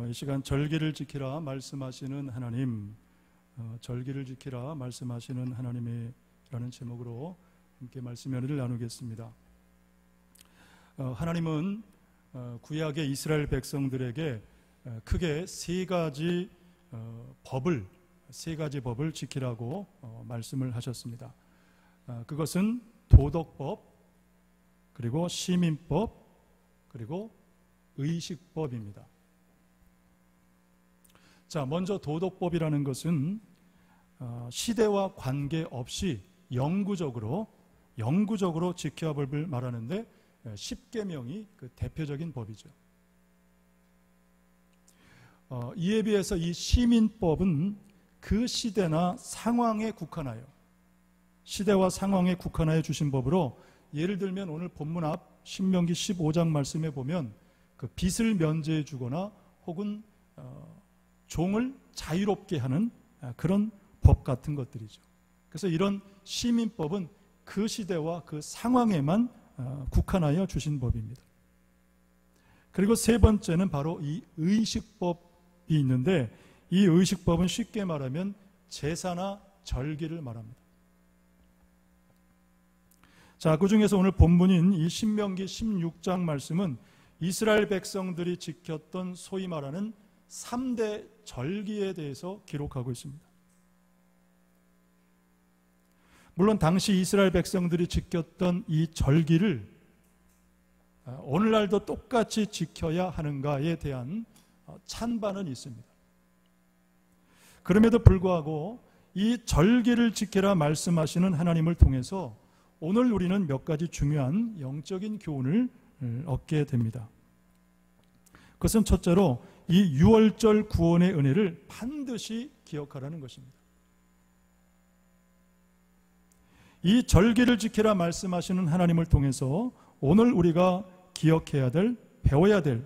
이 시간 절기를 지키라 말씀하시는 하나님, 절기를 지키라 말씀하시는 하나님이라는 제목으로 함께 말씀 연회를 나누겠습니다. 하나님은 구약의 이스라엘 백성들에게 크게 세 가지 법을 지키라고 말씀을 하셨습니다. 그것은 도덕법, 그리고 시민법, 그리고 의식법입니다. 자, 먼저 도덕법이라는 것은 시대와 관계없이 영구적으로 지켜야 할 법을 말하는데 십계명이 그 대표적인 법이죠. 이에 비해서 이 시민법은 그 시대나 상황에 국한하여 주신 법으로, 예를 들면 오늘 본문 앞 신명기 15장 말씀에 보면 그 빚을 면제해 주거나 혹은 종을 자유롭게 하는 그런 법 같은 것들이죠. 그래서 이런 시민법은 그 시대와 그 상황에만 국한하여 주신 법입니다. 그리고 세 번째는 바로 이 의식법이 있는데, 이 의식법은 쉽게 말하면 제사나 절기를 말합니다. 자, 그 중에서 오늘 본문인 이 신명기 16장 말씀은 이스라엘 백성들이 지켰던 소위 말하는 3대 절기에 대해서 기록하고 있습니다. 물론 당시 이스라엘 백성들이 지켰던 이 절기를 오늘날도 똑같이 지켜야 하는가에 대한 찬반은 있습니다. 그럼에도 불구하고 이 절기를 지키라 말씀하시는 하나님을 통해서 오늘 우리는 몇 가지 중요한 영적인 교훈을 얻게 됩니다. 그것은 첫째로 이 유월절 구원의 은혜를 반드시 기억하라는 것입니다. 이 절기를 지키라 말씀하시는 하나님을 통해서 오늘 우리가 기억해야 될, 배워야 될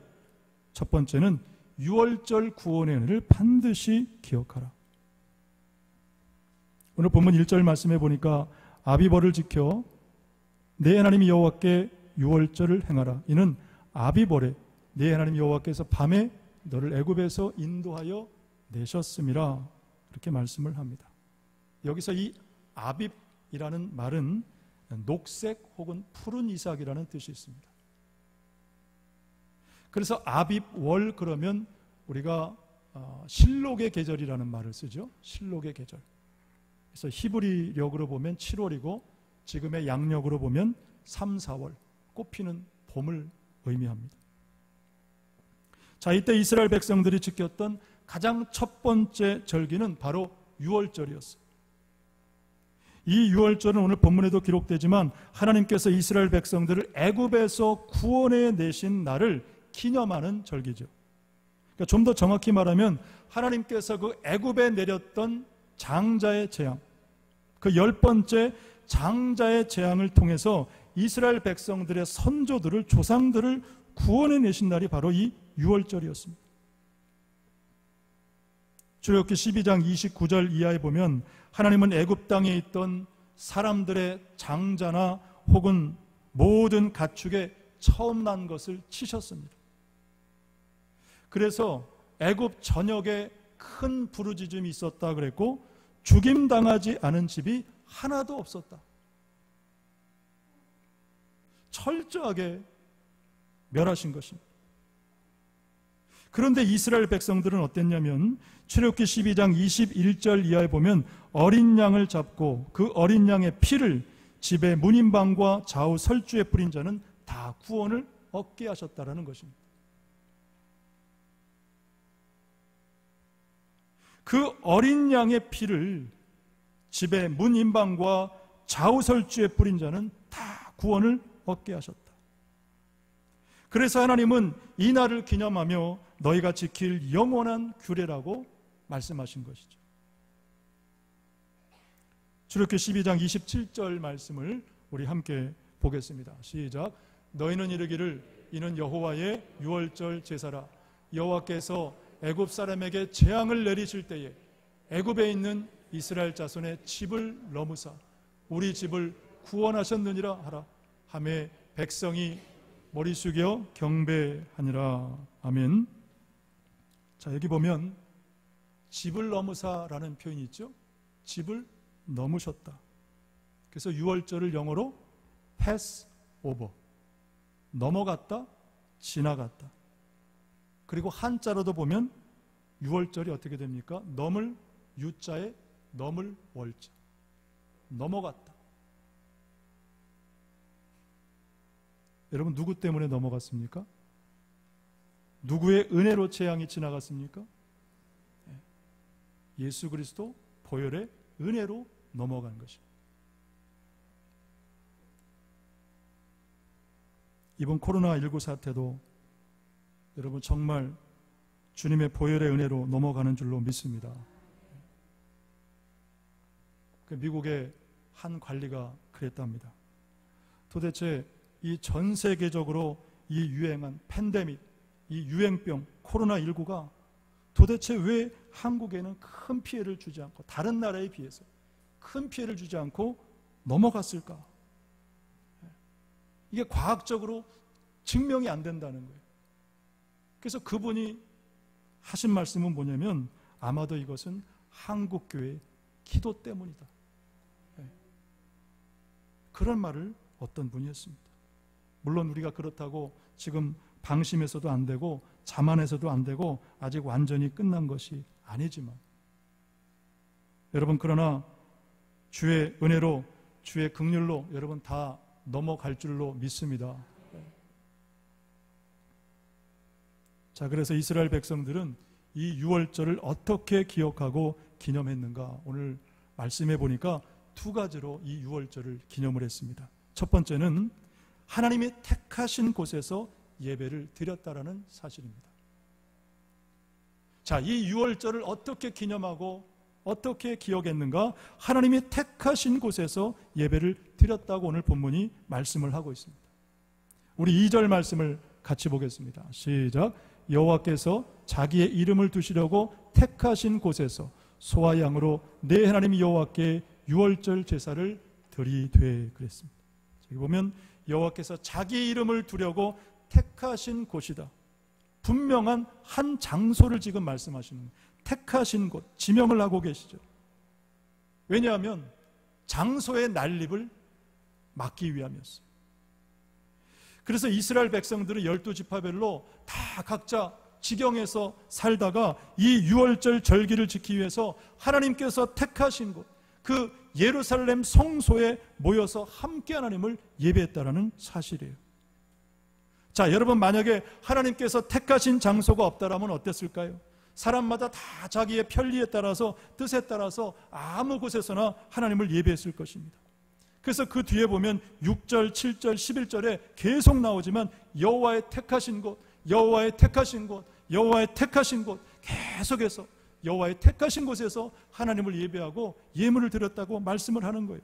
첫 번째는 유월절 구원의 은혜를 반드시 기억하라. 오늘 본문 1절 말씀해 보니까 아비벌을 지켜 내 하나님 여호와께 유월절을 행하라. 이는 아비벌에 내 하나님 여호와께서 밤에 너를 애굽에서 인도하여 내셨음이라. 이렇게 말씀을 합니다. 여기서 이 아빕이라는 말은 녹색 혹은 푸른 이삭이라는 뜻이 있습니다. 그래서 아빕월 그러면 우리가 실록의 계절이라는 말을 쓰죠. 실록의 계절. 그래서 히브리력으로 보면 7월이고 지금의 양력으로 보면 3, 4월, 꽃피는 봄을 의미합니다. 자, 이때 이스라엘 백성들이 지켰던 가장 첫 번째 절기는 바로 유월절이었어요. 이 유월절은 오늘 본문에도 기록되지만 하나님께서 이스라엘 백성들을 애굽에서 구원해 내신 날을 기념하는 절기죠. 그러니까 좀 더 정확히 말하면 하나님께서 그 애굽에 내렸던 장자의 재앙, 그 10번째 장자의 재앙을 통해서 이스라엘 백성들의 선조들을, 조상들을 구원해 내신 날이 바로 이 유월절이었습니다. 출애굽기 12장 29절 이하에 보면 하나님은 애굽 땅에 있던 사람들의 장자나 혹은 모든 가축의 처음 난 것을 치셨습니다. 그래서 애굽 전역에 큰 부르짖음이 있었다 그랬고 죽임당하지 않은 집이 하나도 없었다. 철저하게 멸하신 것입니다. 그런데 이스라엘 백성들은 어땠냐면 출애굽기 12장 21절 이하에 보면 어린 양을 잡고 그 어린 양의 피를 집의 문인방과 좌우 설주에 뿌린 자는 다 구원을 얻게 하셨다라는 것입니다. 그 어린 양의 피를 집의 문인방과 좌우 설주에 뿌린 자는 다 구원을 얻게 하셨다. 그래서 하나님은 이 날을 기념하며 너희가 지킬 영원한 규례라고 말씀하신 것이죠. 출애굽기 12장 27절 말씀을 우리 함께 보겠습니다. 시작. 너희는 이르기를 이는 여호와의 유월절 제사라. 여호와께서 애굽 사람에게 재앙을 내리실 때에 애굽에 있는 이스라엘 자손의 집을 넘으사 우리 집을 구원하셨느니라 하라. 하매 백성이 머리 숙여 경배하니라. 아멘. 자, 여기 보면 집을 넘으사라는 표현이 있죠. 집을 넘으셨다. 그래서 유월절을 영어로 pass over, 넘어갔다, 지나갔다. 그리고 한자로도 보면 유월절이 어떻게 됩니까? 넘을 유자에 넘을 월자, 넘어갔다. 여러분, 누구 때문에 넘어갔습니까? 누구의 은혜로 재앙이 지나갔습니까? 예수 그리스도 보혈의 은혜로 넘어간 것입니다. 이번 코로나19 사태도 여러분 정말 주님의 보혈의 은혜로 넘어가는 줄로 믿습니다. 미국의 한 관리가 그랬답니다. 도대체 이 전 세계적으로 이 유행한 팬데믹, 이 유행병 코로나19가 도대체 왜 한국에는 큰 피해를 주지 않고, 다른 나라에 비해서 큰 피해를 주지 않고 넘어갔을까? 이게 과학적으로 증명이 안 된다는 거예요. 그래서 그분이 하신 말씀은 뭐냐면, 아마도 이것은 한국교회의 기도 때문이다. 그런 말을 어떤 분이 했습니다. 물론 우리가 그렇다고 지금 방심해서도 안 되고 자만해서도 안 되고 아직 완전히 끝난 것이 아니지만, 여러분, 그러나 주의 은혜로, 주의 긍휼로 여러분 다 넘어갈 줄로 믿습니다. 자, 그래서 이스라엘 백성들은 이 유월절을 어떻게 기억하고 기념했는가? 오늘 말씀해 보니까 두 가지로 이 유월절을 기념을 했습니다. 첫 번째는 하나님이 택하신 곳에서 예배를 드렸다라는 사실입니다. 자, 이 유월절을 어떻게 기념하고 어떻게 기억했는가? 하나님이 택하신 곳에서 예배를 드렸다고 오늘 본문이 말씀을 하고 있습니다. 우리 2절 말씀을 같이 보겠습니다. 시작. 여호와께서 자기의 이름을 두시려고 택하신 곳에서 소와 양으로 내 하나님 여호와께 유월절 제사를 드리되, 그랬습니다. 여기 보면 여호와께서 자기 이름을 두려고 택하신 곳이다. 분명한 한 장소를 지금 말씀하시는 거예요. 택하신 곳, 지명을 하고 계시죠. 왜냐하면 장소의 난립을 막기 위함이었어요. 그래서 이스라엘 백성들은 12지파별로 다 각자 지경에서 살다가 이 유월절 절기를 지키기 위해서 하나님께서 택하신 곳, 그 예루살렘 성소에 모여서 함께 하나님을 예배했다라는 사실이에요. 자, 여러분, 만약에 하나님께서 택하신 장소가 없다라면 어땠을까요? 사람마다 다 자기의 편리에 따라서, 뜻에 따라서 아무 곳에서나 하나님을 예배했을 것입니다. 그래서 그 뒤에 보면 6절, 7절, 11절에 계속 나오지만 여호와의 택하신 곳, 여호와의 택하신 곳, 여호와의 택하신 곳, 계속해서 여호와의 택하신 곳에서 하나님을 예배하고 예물을 드렸다고 말씀을 하는 거예요.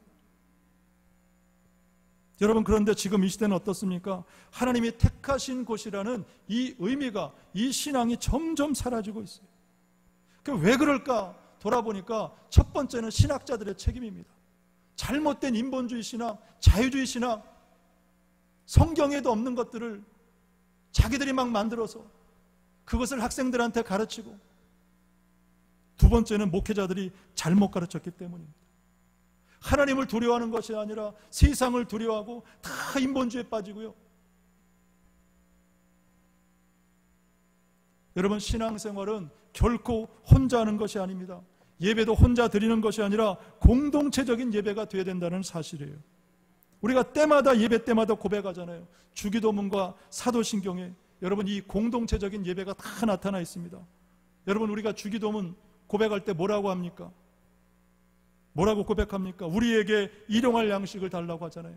여러분, 그런데 지금 이 시대는 어떻습니까? 하나님이 택하신 곳이라는 이 의미가, 이 신앙이 점점 사라지고 있어요. 왜 그럴까 돌아보니까 첫 번째는 신학자들의 책임입니다. 잘못된 인본주의 신앙, 자유주의 신앙, 성경에도 없는 것들을 자기들이 막 만들어서 그것을 학생들한테 가르치고, 두 번째는 목회자들이 잘못 가르쳤기 때문입니다. 하나님을 두려워하는 것이 아니라 세상을 두려워하고 다 인본주의에 빠지고요. 여러분, 신앙생활은 결코 혼자 하는 것이 아닙니다. 예배도 혼자 드리는 것이 아니라 공동체적인 예배가 되어야 된다는 사실이에요. 우리가 때마다, 예배 때마다 고백하잖아요. 주기도문과 사도신경에 여러분 이 공동체적인 예배가 다 나타나 있습니다. 여러분, 우리가 주기도문 고백할 때 뭐라고 합니까? 뭐라고 고백합니까? 우리에게 일용할 양식을 달라고 하잖아요.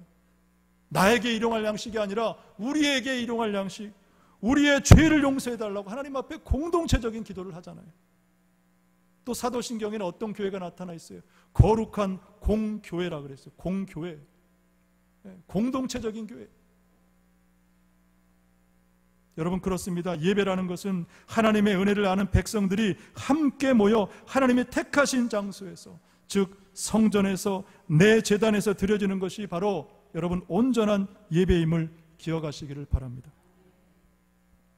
나에게 일용할 양식이 아니라 우리에게 일용할 양식, 우리의 죄를 용서해 달라고 하나님 앞에 공동체적인 기도를 하잖아요. 또 사도신경에는 어떤 교회가 나타나 있어요? 거룩한 공교회라 그랬어요. 공교회, 공동체적인 교회. 여러분, 그렇습니다. 예배라는 것은 하나님의 은혜를 아는 백성들이 함께 모여 하나님의 택하신 장소에서, 즉 성전에서, 내 제단에서 드려지는 것이 바로 여러분 온전한 예배임을 기억하시기를 바랍니다.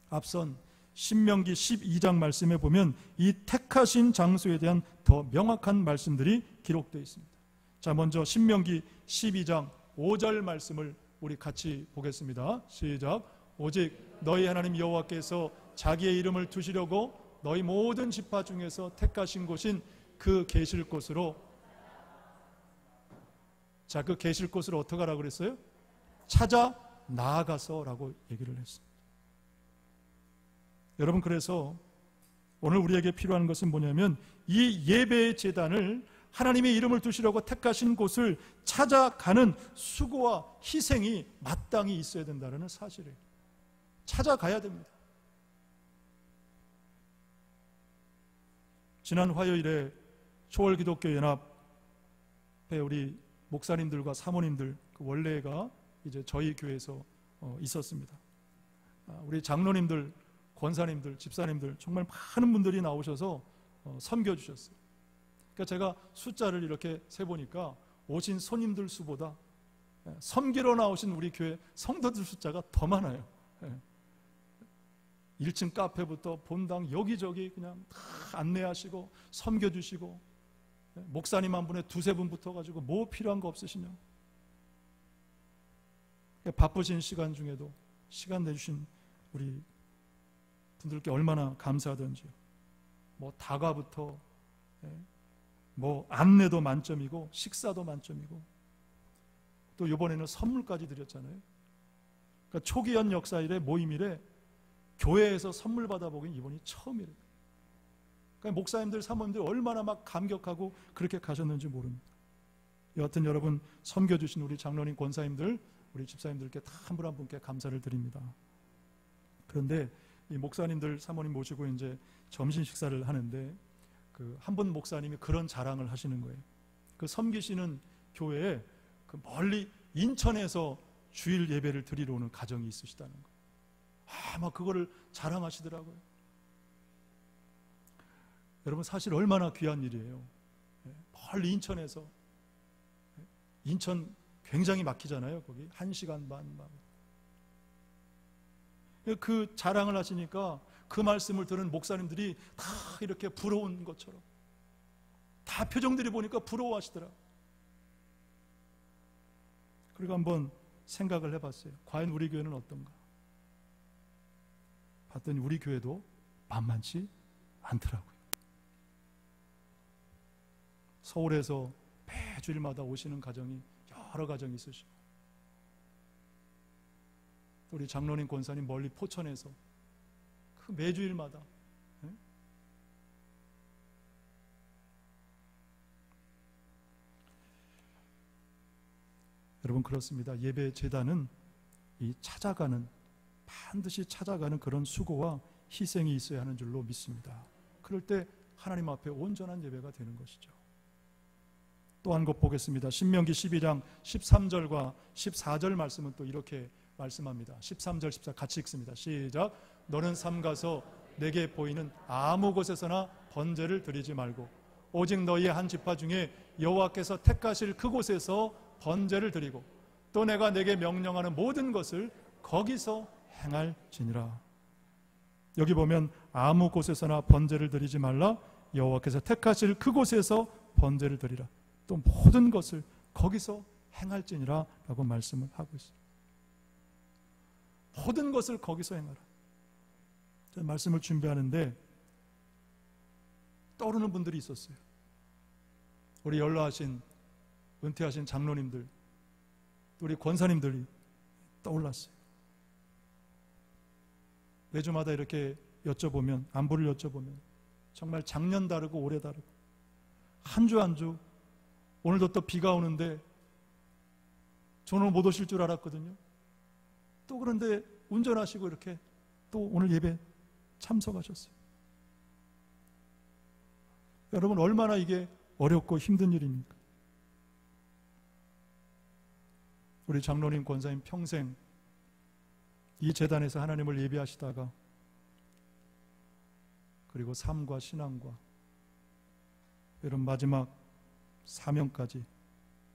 앞선 신명기 12장 말씀에 보면 이 택하신 장소에 대한 더 명확한 말씀들이 기록되어 있습니다. 자, 먼저 신명기 12장 5절 말씀을 우리 같이 보겠습니다. 시작. 오직 너희 하나님 여호와께서 자기의 이름을 두시려고 너희 모든 지파 중에서 택하신 곳인 그 계실 곳으로, 자, 그 계실 곳을 어떻게 하라고 그랬어요? 찾아 나아가서라고 얘기를 했습니다. 여러분, 그래서 오늘 우리에게 필요한 것은 뭐냐면 이 예배의 제단을 하나님의 이름을 두시려고 택하신 곳을 찾아가는 수고와 희생이 마땅히 있어야 된다는 사실이에요. 찾아가야 됩니다. 지난 화요일에 초월기독교연합회 우리 목사님들과 사모님들 그 원래가 이제 저희 교회에서 있었습니다. 우리 장로님들, 권사님들, 집사님들 정말 많은 분들이 나오셔서 섬겨주셨어요. 그러니까 제가 숫자를 이렇게 세보니까 오신 손님들 수보다 섬기러 나오신 우리 교회 성도들 숫자가 더 많아요. 1층 카페부터 본당 여기저기 그냥 다 안내하시고 섬겨주시고, 목사님 한 분에 두세 분 붙어가지고 뭐 필요한 거 없으시냐, 바쁘신 시간 중에도 시간 내주신 우리 분들께 얼마나 감사하던지요. 뭐 다과부터 뭐 안내도 만점이고 식사도 만점이고, 또 이번에는 선물까지 드렸잖아요. 그러니까 초기현 역사일에 모임일에 교회에서 선물 받아보긴 이번이 처음이래요. 그러니까 목사님들, 사모님들 얼마나 막 감격하고 그렇게 가셨는지 모릅니다. 여하튼 여러분, 섬겨주신 우리 장로님, 권사님들, 우리 집사님들께 다 한 분 한 분께 감사를 드립니다. 그런데 이 목사님들, 사모님 모시고 이제 점심 식사를 하는데 그 한 분 목사님이 그런 자랑을 하시는 거예요. 그 섬기시는 교회에 그 멀리 인천에서 주일 예배를 드리러 오는 가정이 있으시다는 거예요. 막 그거를 자랑하시더라고요. 여러분, 사실 얼마나 귀한 일이에요. 멀리 인천에서, 인천 굉장히 막히잖아요. 거기 1시간 반. 그 자랑을 하시니까 그 말씀을 들은 목사님들이 다 이렇게 부러운 것처럼, 다 표정들이 보니까 부러워하시더라. 그리고 한번 생각을 해봤어요. 과연 우리 교회는 어떤가? 봤더니 우리 교회도 만만치 않더라고요. 서울에서 매주일마다 오시는 가정이 여러 가정이 있으시고, 또 우리 장로님, 권사님 멀리 포천에서 그 매주일마다, 여러분, 그렇습니다. 예배 제단은 이 반드시 찾아가는 그런 수고와 희생이 있어야 하는 줄로 믿습니다. 그럴 때 하나님 앞에 온전한 예배가 되는 것이죠. 또 한 곳 보겠습니다. 신명기 12장 13절과 14절 말씀은 또 이렇게 말씀합니다. 13절, 14 같이 읽습니다. 시작. 너는 삼가서 내게 보이는 아무 곳에서나 번제를 드리지 말고 오직 너희의 한 지파 중에 여호와께서 택하실 그곳에서 번제를 드리고 또 내가 내게 명령하는 모든 것을 거기서 행할지니라. 여기 보면 아무 곳에서나 번제를 드리지 말라, 여호와께서 택하실 그곳에서 번제를 드리라, 또 모든 것을 거기서 행할지니라 라고 말씀을 하고 있습니다. 모든 것을 거기서 행하라. 제가 말씀을 준비하는데 떠오르는 분들이 있었어요. 우리 연로하신, 은퇴하신 장로님들, 또 우리 권사님들이 떠올랐어요. 매주마다 이렇게 여쭤보면, 안부를 여쭤보면 정말 작년 다르고 올해 다르고 한 주 한 주, 오늘도 또 비가 오는데 저는 못 오실 줄 알았거든요. 또 그런데 운전하시고 이렇게 또 오늘 예배 참석하셨어요. 여러분, 얼마나 이게 어렵고 힘든 일입니까? 우리 장로님, 권사님 평생 이 제단에서 하나님을 예배하시다가 그리고 삶과 신앙과 이런 마지막 사명까지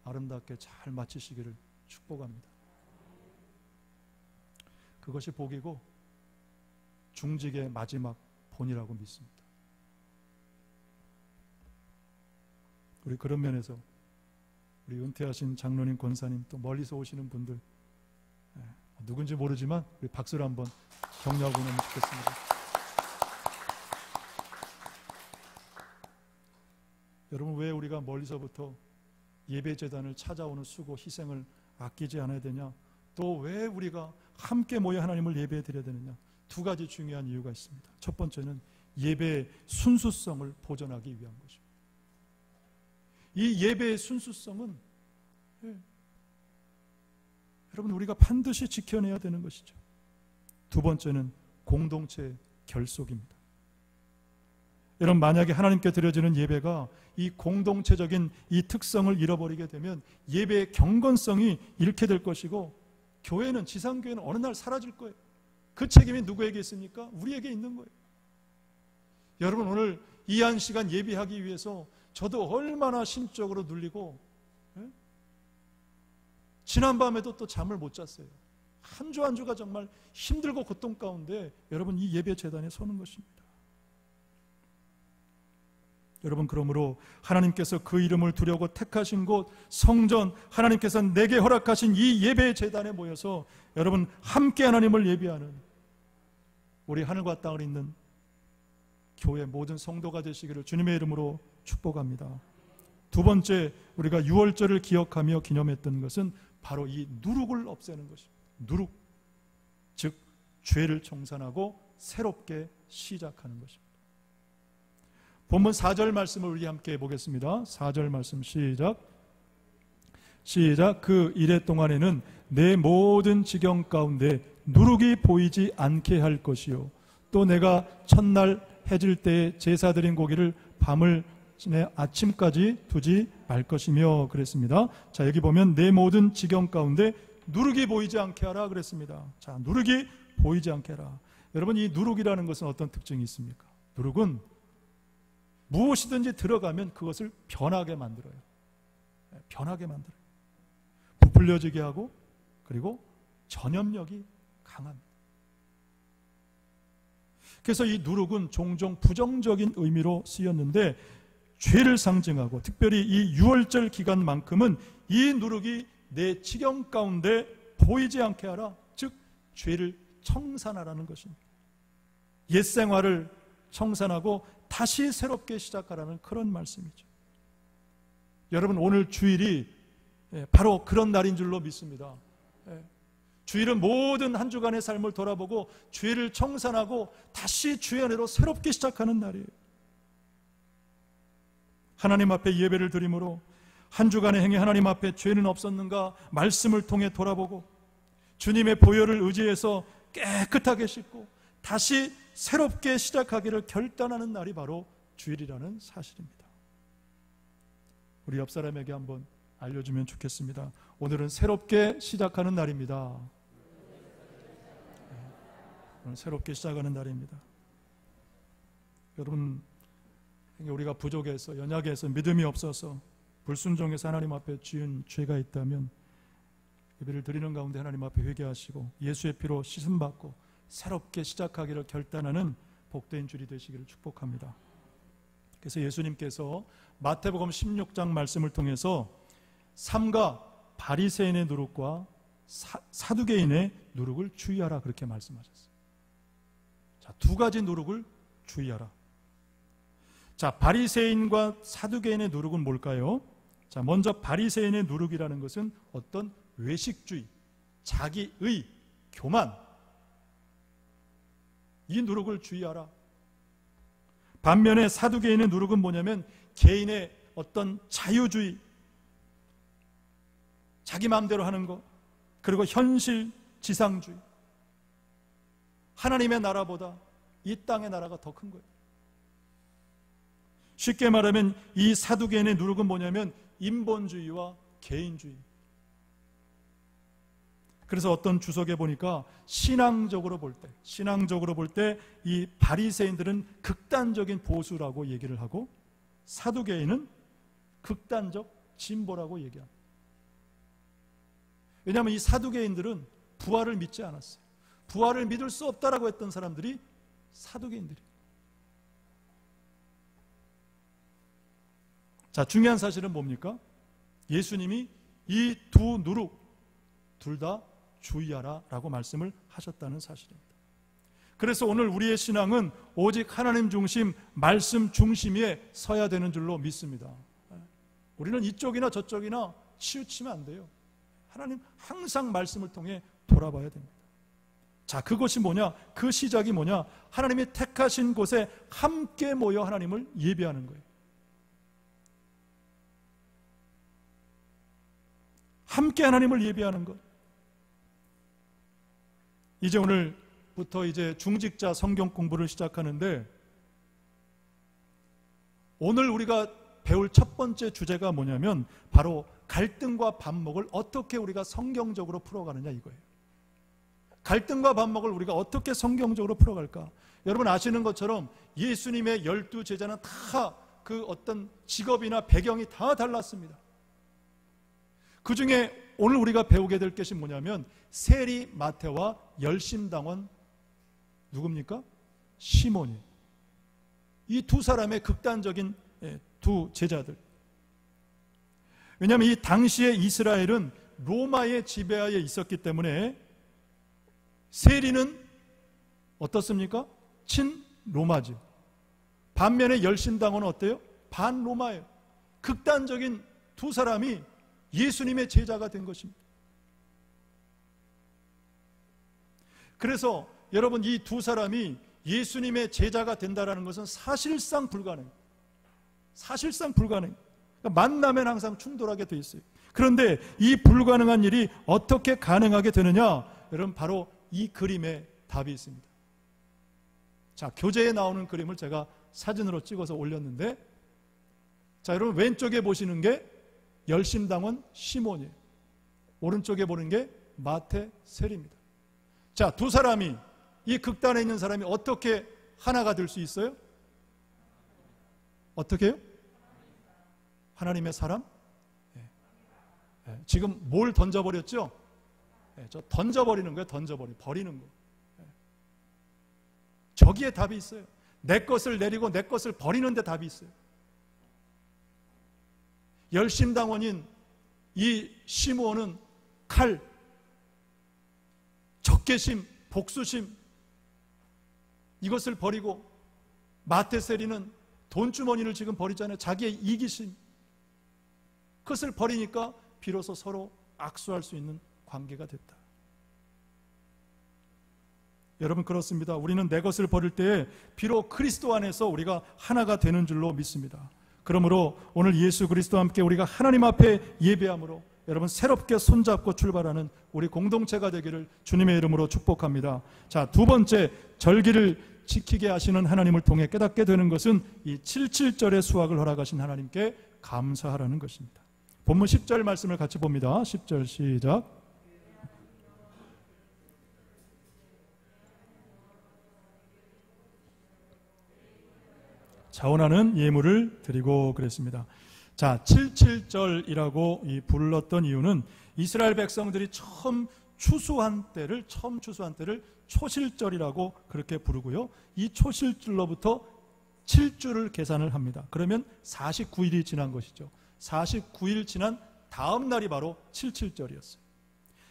아름답게 잘 마치시기를 축복합니다. 그것이 복이고 중직의 마지막 본이라고 믿습니다. 우리 그런 면에서 우리 은퇴하신 장로님, 권사님, 또 멀리서 오시는 분들, 누군지 모르지만 우리 박수를 한번 격려하고 나면 좋겠습니다. 여러분, 왜 우리가 멀리서부터 예배재단을 찾아오는 수고, 희생을 아끼지 않아야 되냐? 또 왜 우리가 함께 모여 하나님을 예배해 드려야 되느냐? 두 가지 중요한 이유가 있습니다. 첫 번째는 예배의 순수성을 보존하기 위한 것입니다. 이 예배의 순수성은 여러분, 우리가 반드시 지켜내야 되는 것이죠. 두 번째는 공동체의 결속입니다. 여러분, 만약에 하나님께 드려지는 예배가 이 공동체적인 이 특성을 잃어버리게 되면 예배의 경건성이 잃게 될 것이고, 교회는, 지상교회는 어느 날 사라질 거예요. 그 책임이 누구에게 있습니까? 우리에게 있는 거예요. 여러분, 오늘 이 한 시간 예배하기 위해서 저도 얼마나 심적으로 눌리고, 지난밤에도 또 잠을 못 잤어요. 한 주 한 주가 정말 힘들고 고통 가운데 여러분, 이 예배 재단에 서는 것입니다. 여러분, 그러므로 하나님께서 그 이름을 두려고 택하신 곳 성전, 하나님께서 내게 허락하신 이 예배 재단에 모여서 여러분, 함께 하나님을 예배하는 우리 하늘과 땅을 잇는 교회 모든 성도가 되시기를 주님의 이름으로 축복합니다. 두 번째, 우리가 유월절을 기억하며 기념했던 것은 바로 이 누룩을 없애는 것입니다. 누룩, 즉 죄를 청산하고 새롭게 시작하는 것입니다. 본문 4절 말씀을 우리 함께 보겠습니다. 4절 말씀 시작. 그 이래 동안에는 내 모든 지경 가운데 누룩이 보이지 않게 할 것이요, 또 내가 첫날 해질 때에 제사 드린 고기를 밤을 지내 아침까지 두지 말 것이며 그랬습니다. 자, 여기 보면 내 모든 지경 가운데 누룩이 보이지 않게 하라 그랬습니다. 자, 누룩이 보이지 않게 하라. 여러분, 이 누룩이라는 것은 어떤 특징이 있습니까? 누룩은 무엇이든지 들어가면 그것을 변하게 만들어요. 변하게 만들어요. 부풀려지게 하고, 그리고 전염력이 강합니다. 그래서 이 누룩은 종종 부정적인 의미로 쓰였는데, 죄를 상징하고 특별히 이 유월절 기간만큼은 이 누룩이 내 지경 가운데 보이지 않게 하라, 즉 죄를 청산하라는 것입니다. 옛 생활을 청산하고 다시 새롭게 시작하라는 그런 말씀이죠. 여러분, 오늘 주일이 바로 그런 날인 줄로 믿습니다. 주일은 모든 한 주간의 삶을 돌아보고 죄를 청산하고 다시 주의 은혜로 새롭게 시작하는 날이에요. 하나님 앞에 예배를 드림으로 한 주간의 행위 하나님 앞에 죄는 없었는가 말씀을 통해 돌아보고 주님의 보혈을 의지해서 깨끗하게 씻고 다시 새롭게 시작하기를 결단하는 날이 바로 주일이라는 사실입니다. 우리 옆 사람에게 한번 알려주면 좋겠습니다. 오늘은 새롭게 시작하는 날입니다. 오늘 새롭게 시작하는 날입니다. 여러분, 우리가 부족해서, 연약해서, 믿음이 없어서, 불순종해서 하나님 앞에 지은 죄가 있다면 예배를 드리는 가운데 하나님 앞에 회개하시고 예수의 피로 씻음받고 새롭게 시작하기를 결단하는 복된 주일이 되시기를 축복합니다. 그래서 예수님께서 마태복음 16장 말씀을 통해서 삼가 바리새인의 누룩과 사두개인의 누룩을 주의하라 그렇게 말씀하셨어요. 자, 두 가지 누룩을 주의하라. 자, 바리새인과 사두개인의 누룩은 뭘까요? 자, 먼저 바리새인의 누룩이라는 것은 어떤 외식주의, 자기의, 교만, 이 누룩을 주의하라. 반면에 사두개인의 누룩은 뭐냐면 개인의 어떤 자유주의, 자기 마음대로 하는 것, 그리고 현실 지상주의, 하나님의 나라보다 이 땅의 나라가 더 큰 거예요. 쉽게 말하면 이 사두개인의 누룩은 뭐냐면 인본주의와 개인주의. 그래서 어떤 주석에 보니까 신앙적으로 볼 때 이 바리새인들은 극단적인 보수라고 얘기를 하고 사두개인은 극단적 진보라고 얘기합니다. 왜냐하면 이 사두개인들은 부활을 믿지 않았어요. 부활을 믿을 수 없다라고 했던 사람들이 사두개인들이. 자, 중요한 사실은 뭡니까? 예수님이 이 두 누룩 둘 다 주의하라 라고 말씀을 하셨다는 사실입니다. 그래서 오늘 우리의 신앙은 오직 하나님 중심, 말씀 중심에 서야 되는 줄로 믿습니다. 우리는 이쪽이나 저쪽이나 치우치면 안 돼요. 하나님 항상 말씀을 통해 돌아봐야 됩니다. 자, 그것이 뭐냐? 그 시작이 뭐냐? 하나님이 택하신 곳에 함께 모여 하나님을 예배하는 거예요. 함께 하나님을 예배하는 것. 이제 오늘부터 이제 중직자 성경 공부를 시작하는데, 오늘 우리가 배울 첫 번째 주제가 뭐냐면 바로 갈등과 반목을 어떻게 우리가 성경적으로 풀어가느냐 이거예요. 갈등과 반목을 우리가 어떻게 성경적으로 풀어갈까? 여러분 아시는 것처럼 예수님의 12 제자는 다 그 어떤 직업이나 배경이 다 달랐습니다. 그 중에 오늘 우리가 배우게 될 것이 뭐냐면 세리 마태와 열심당원 누굽니까? 시몬이에요. 이 두 사람의 극단적인 두 제자들. 왜냐하면 이 당시의 이스라엘은 로마의 지배하에 있었기 때문에 세리는 어떻습니까? 친로마지. 반면에 열심당원은 어때요? 반로마예요. 극단적인 두 사람이 예수님의 제자가 된 것입니다. 그래서 여러분 이 두 사람이 예수님의 제자가 된다는 것은 사실상 불가능해요. 사실상 불가능해요. 그러니까 만나면 항상 충돌하게 돼 있어요. 그런데 이 불가능한 일이 어떻게 가능하게 되느냐? 여러분 바로 이 그림에 답이 있습니다. 자, 교재에 나오는 그림을 제가 사진으로 찍어서 올렸는데, 자, 여러분 왼쪽에 보시는 게 열심당원 시몬이에요. 오른쪽에 보는 게 마태 세리입니다. 자, 두 사람이, 이 극단에 있는 사람이 어떻게 하나가 될 수 있어요? 어떻게 해요? 하나님의 사람? 지금 뭘 던져버렸죠? 저 던져버리는 거예요. 버리는 거. 저기에 답이 있어요. 내 것을 내리고 내 것을 버리는 데 답이 있어요. 열심당원인 이 시므온은 칼, 적개심, 복수심 이것을 버리고, 마태세리는 돈주머니를 지금 버리잖아요. 자기의 이기심, 그것을 버리니까 비로소 서로 악수할 수 있는 관계가 됐다. 여러분 그렇습니다. 우리는 내 것을 버릴 때에 비록 그리스도 안에서 우리가 하나가 되는 줄로 믿습니다. 그러므로 오늘 예수 그리스도와 함께 우리가 하나님 앞에 예배함으로 여러분 새롭게 손잡고 출발하는 우리 공동체가 되기를 주님의 이름으로 축복합니다. 자, 두 번째, 절기를 지키게 하시는 하나님을 통해 깨닫게 되는 것은 이 77절의 수확을 허락하신 하나님께 감사하라는 것입니다. 본문 10절 말씀을 같이 봅니다. 10절 시작. 자원하는 예물을 드리고 그랬습니다. 자, 77절이라고 불렀던 이유는 이스라엘 백성들이 처음 추수한 때를 초실절이라고 그렇게 부르고요. 이 초실절로부터 7주를 계산을 합니다. 그러면 49일이 지난 것이죠. 49일 지난 다음 날이 바로 77절이었어요.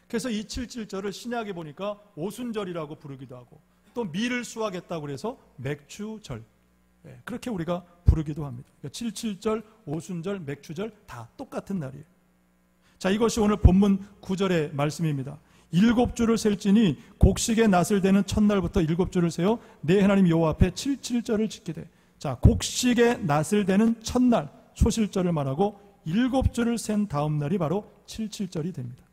그래서 이 77절을 신약에 보니까 오순절이라고 부르기도 하고, 또 밀을 수확했다고 해서 맥추절, 그렇게 우리가 부르기도 합니다. 77절, 오순절, 맥추절 다 똑같은 날이에요. 자, 이것이 오늘 본문 9절의 말씀입니다. 7주를 셀지니 곡식의 낫을 대는 첫날부터 7주를 세어 내 하나님 여호와 앞에 77절을 지키되. 자, 곡식의 낫을 대는 첫날 초실절을 말하고 7주를 센 다음 날이 바로 77절이 됩니다.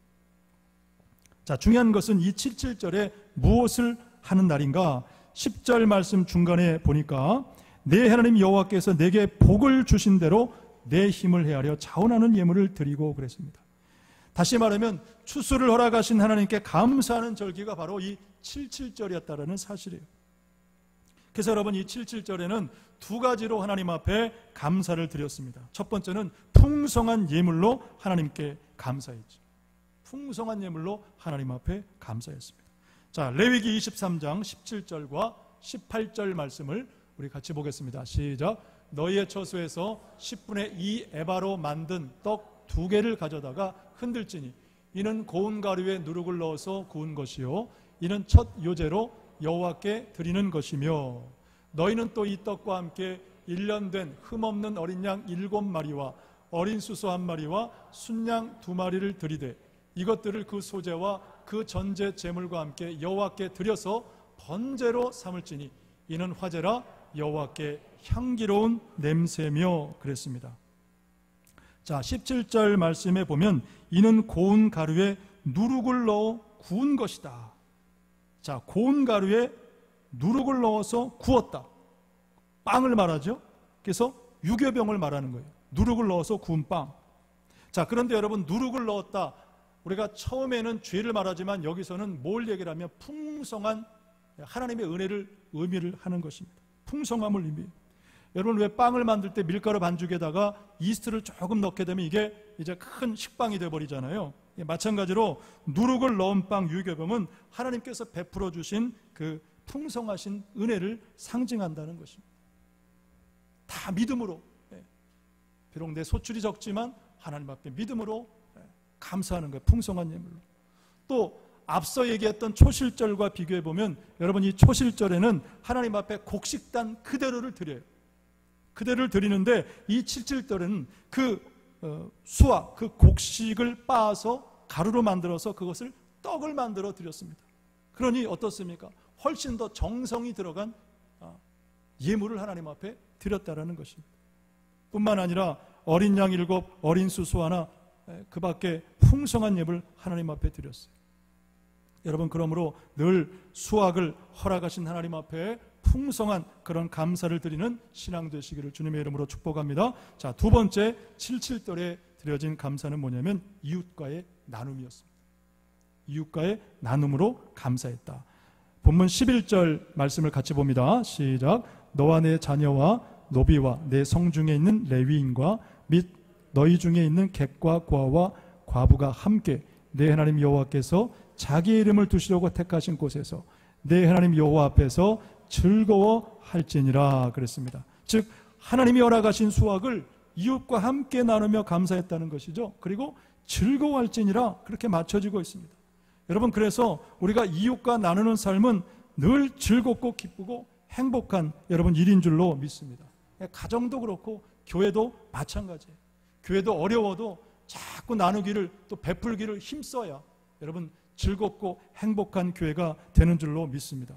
자, 중요한 것은 이 77절에 무엇을 하는 날인가? 10절 말씀 중간에 보니까 내 하나님 여호와께서 내게 복을 주신 대로 내 힘을 헤아려 자원하는 예물을 드리고 그랬습니다. 다시 말하면 추수를 허락하신 하나님께 감사하는 절기가 바로 이 77절이었다는 사실이에요. 그래서 여러분 이 77절에는 두 가지로 하나님 앞에 감사를 드렸습니다. 첫 번째는 풍성한 예물로 하나님께 감사했죠. 풍성한 예물로 하나님 앞에 감사했습니다. 자, 레위기 23장 17절과 18절 말씀을 우리 같이 보겠습니다. 시작. 너희의 처소에서 10분의 2 에바로 만든 떡 2개를 가져다가 흔들지니 이는 고운 가루에 누룩을 넣어서 구운 것이요 이는 첫 요제로 여호와께 드리는 것이며 너희는 또 이 떡과 함께 1년 된 흠없는 어린 양 7마리와 어린 수소 1마리와 순양 2마리를 드리되 이것들을 그 소제와 그 전제 제물과 함께 여호와께 드려서 번제로 삼을지니 이는 화제라 여호와께 향기로운 냄새며 그랬습니다. 자, 17절 말씀에 보면 이는 고운 가루에 누룩을 넣어 구운 것이다. 자, 고운 가루에 누룩을 넣어서 구웠다. 빵을 말하죠. 그래서 유교병을 말하는 거예요. 누룩을 넣어서 구운 빵. 자, 그런데 여러분, 누룩을 넣었다. 우리가 처음에는 죄를 말하지만 여기서는 뭘 얘기를 하면 풍성한 하나님의 은혜를 의미를 하는 것입니다. 풍성함을 의미해요. 여러분, 왜 빵을 만들 때 밀가루 반죽에다가 이스트를 조금 넣게 되면 이게 이제 큰 식빵이 되어버리잖아요. 마찬가지로 누룩을 넣은 빵 유교병은 하나님께서 베풀어 주신 그 풍성하신 은혜를 상징한다는 것입니다. 다 믿음으로, 비록 내 소출이 적지만 하나님 앞에 믿음으로 감사하는 거예요. 풍성한 예물로. 또 앞서 얘기했던 초실절과 비교해 보면 여러분, 이 초실절에는 하나님 앞에 곡식단 그대로를 드려요. 그대로를 드리는데 이 77절에는 그 수와 그 곡식을 빻아서 가루로 만들어서 그것을 떡을 만들어 드렸습니다. 그러니 어떻습니까? 훨씬 더 정성이 들어간 예물을 하나님 앞에 드렸다라는 것입니다. 뿐만 아니라 어린 양 7, 어린 수소 1, 그 밖에 풍성한 예물 하나님 앞에 드렸어요. 여러분, 그러므로 늘 수확을 허락하신 하나님 앞에 풍성한 그런 감사를 드리는 신앙 되시기를 주님의 이름으로 축복합니다. 자, 두 번째 77절에 드려진 감사는 뭐냐면 이웃과의 나눔이었습니다. 이웃과의 나눔으로 감사했다. 본문 11절 말씀을 같이 봅니다. 시작. 너와 내 자녀와 노비와 내 성중에 있는 레위인과 및 너희 중에 있는 객과 고아와 과부가 함께 내 하나님 여호와께서 자기의 이름을 두시려고 택하신 곳에서 내 하나님 여호와 앞에서 즐거워할지니라 그랬습니다. 즉 하나님이 허락하신 수확을 이웃과 함께 나누며 감사했다는 것이죠. 그리고 즐거워할지니라 그렇게 맞춰지고 있습니다. 여러분, 그래서 우리가 이웃과 나누는 삶은 늘 즐겁고 기쁘고 행복한 여러분 일인 줄로 믿습니다. 가정도 그렇고 교회도 마찬가지예요. 교회도 어려워도 자꾸 나누기를 또 베풀기를 힘써야 여러분 즐겁고 행복한 교회가 되는 줄로 믿습니다.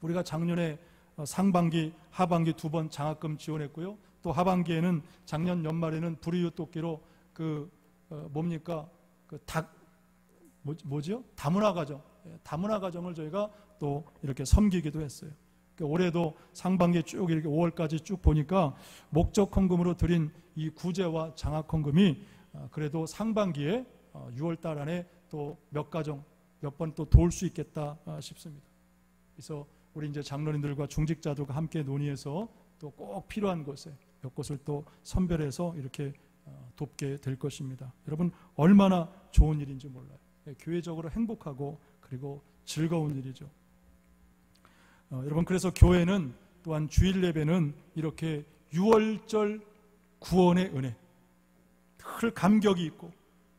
우리가 작년에 상반기, 하반기 2번 장학금 지원했고요. 또 하반기에는 작년 연말에는 불이웃 돕기로 다문화 가정, 다문화 가정을 저희가 또 이렇게 섬기기도 했어요. 올해도 상반기에 쭉 이렇게 5월까지 쭉 보니까 목적 헌금으로 드린 이 구제와 장학 헌금이 그래도 상반기에 6월 달 안에 또 몇 가정 몇 번 또 도울 수 있겠다 싶습니다. 그래서 우리 이제 장로님들과 중직자들과 함께 논의해서 또 꼭 필요한 곳에 몇 곳을 또 선별해서 이렇게 돕게 될 것입니다. 여러분, 얼마나 좋은 일인지 몰라요. 교회적으로 행복하고 그리고 즐거운 일이죠. 여러분, 그래서 교회는 또한 주일 예배는 이렇게 6월절 구원의 은혜, 늘 감격이 있고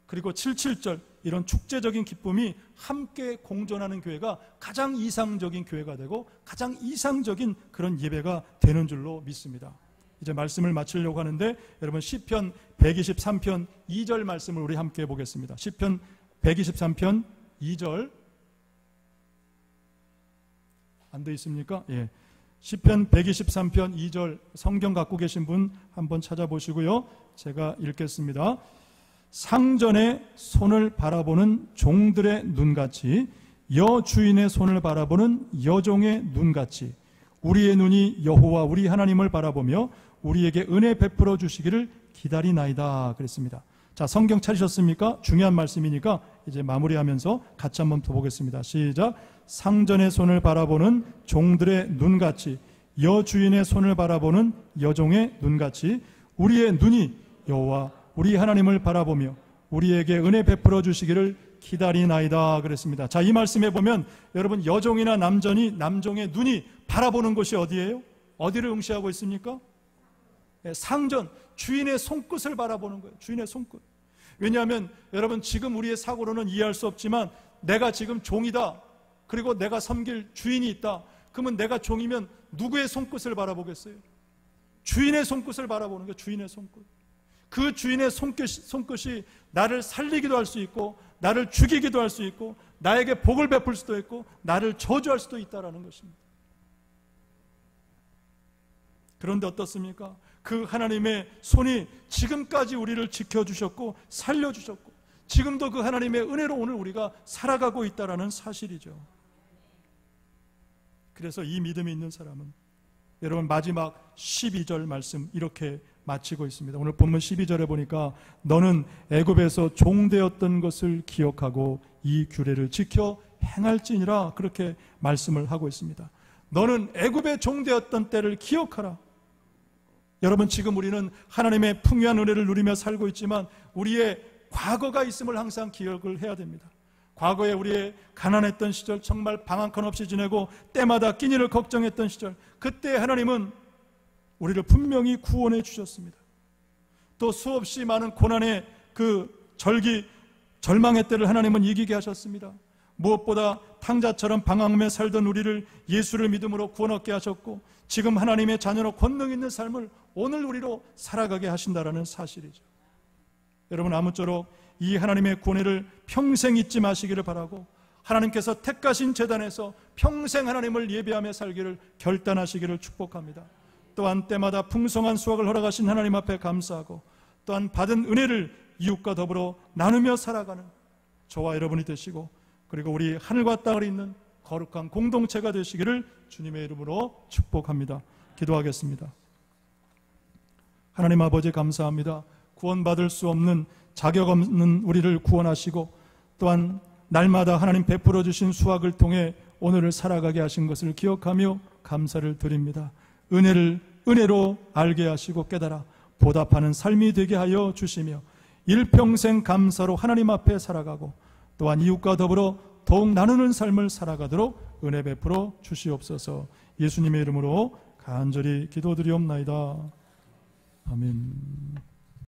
그리고 77절 이런 축제적인 기쁨이 함께 공존하는 교회가 가장 이상적인 교회가 되고 가장 이상적인 그런 예배가 되는 줄로 믿습니다. 이제 말씀을 마치려고 하는데 여러분, 시편 123편 2절 말씀을 우리 함께 보겠습니다. 시편 123편 2절 안 돼 있습니까? 예. 시편 123편 2절 성경 갖고 계신 분 한번 찾아보시고요. 제가 읽겠습니다. 상전의 손을 바라보는 종들의 눈같이 여주인의 손을 바라보는 여종의 눈같이 우리의 눈이 여호와 우리 하나님을 바라보며 우리에게 은혜 베풀어 주시기를 기다리나이다 그랬습니다. 자, 성경 찾으셨습니까? 중요한 말씀이니까 이제 마무리하면서 같이 한번 더 보겠습니다. 시작. 상전의 손을 바라보는 종들의 눈같이 여주인의 손을 바라보는 여종의 눈같이 우리의 눈이 여호와 우리 하나님을 바라보며 우리에게 은혜 베풀어 주시기를 기다리나이다 그랬습니다. 자, 이 말씀에 보면 여러분 여종이나 남종의 눈이 바라보는 곳이 어디예요? 어디를 응시하고 있습니까? 상전, 주인의 손끝을 바라보는 거예요. 주인의 손끝. 왜냐하면 여러분 지금 우리의 사고로는 이해할 수 없지만 내가 지금 종이다. 그리고 내가 섬길 주인이 있다. 그러면 내가 종이면 누구의 손끝을 바라보겠어요? 주인의 손끝을 바라보는 거예요. 주인의 손끝. 그 주인의 손끝이 나를 살리기도 할 수 있고 나를 죽이기도 할 수 있고 나에게 복을 베풀 수도 있고 나를 저주할 수도 있다는 것입니다. 그런데 어떻습니까? 그 하나님의 손이 지금까지 우리를 지켜주셨고 살려주셨고 지금도 그 하나님의 은혜로 오늘 우리가 살아가고 있다는 사실이죠. 그래서 이 믿음이 있는 사람은 여러분 마지막 12절 말씀 이렇게 마치고 있습니다. 오늘 본문 12절에 보니까 너는 애굽에서 종되었던 것을 기억하고 이 규례를 지켜 행할지니라 그렇게 말씀을 하고 있습니다. 너는 애굽의 종되었던 때를 기억하라. 여러분 지금 우리는 하나님의 풍요한 은혜를 누리며 살고 있지만 우리의 과거가 있음을 항상 기억을 해야 됩니다. 과거에 우리의 가난했던 시절, 정말 방 한 칸 없이 지내고 때마다 끼니를 걱정했던 시절, 그때 하나님은 우리를 분명히 구원해 주셨습니다. 또 수없이 많은 고난의 그 절망의 때를 하나님은 이기게 하셨습니다. 무엇보다 탕자처럼 방황하며 살던 우리를 예수를 믿음으로 구원 얻게 하셨고 지금 하나님의 자녀로 권능 있는 삶을 오늘 우리로 살아가게 하신다는 사실이죠. 여러분 아무쪼록 이 하나님의 구원을 평생 잊지 마시기를 바라고 하나님께서 택하신 제단에서 평생 하나님을 예배하며 살기를 결단하시기를 축복합니다. 또한 때마다 풍성한 수확을 허락하신 하나님 앞에 감사하고 또한 받은 은혜를 이웃과 더불어 나누며 살아가는 저와 여러분이 되시고 그리고 우리 하늘과 땅을 잇는 거룩한 공동체가 되시기를 주님의 이름으로 축복합니다. 기도하겠습니다. 하나님 아버지 감사합니다. 구원받을 수 없는 자격 없는 우리를 구원하시고 또한 날마다 하나님 베풀어 주신 수확을 통해 오늘을 살아가게 하신 것을 기억하며 감사를 드립니다. 은혜를 은혜로 알게 하시고 깨달아 보답하는 삶이 되게 하여 주시며 일평생 감사로 하나님 앞에 살아가고 또한 이웃과 더불어 더욱 나누는 삶을 살아가도록 은혜 베풀어 주시옵소서. 예수님의 이름으로 간절히 기도드리옵나이다. 아멘.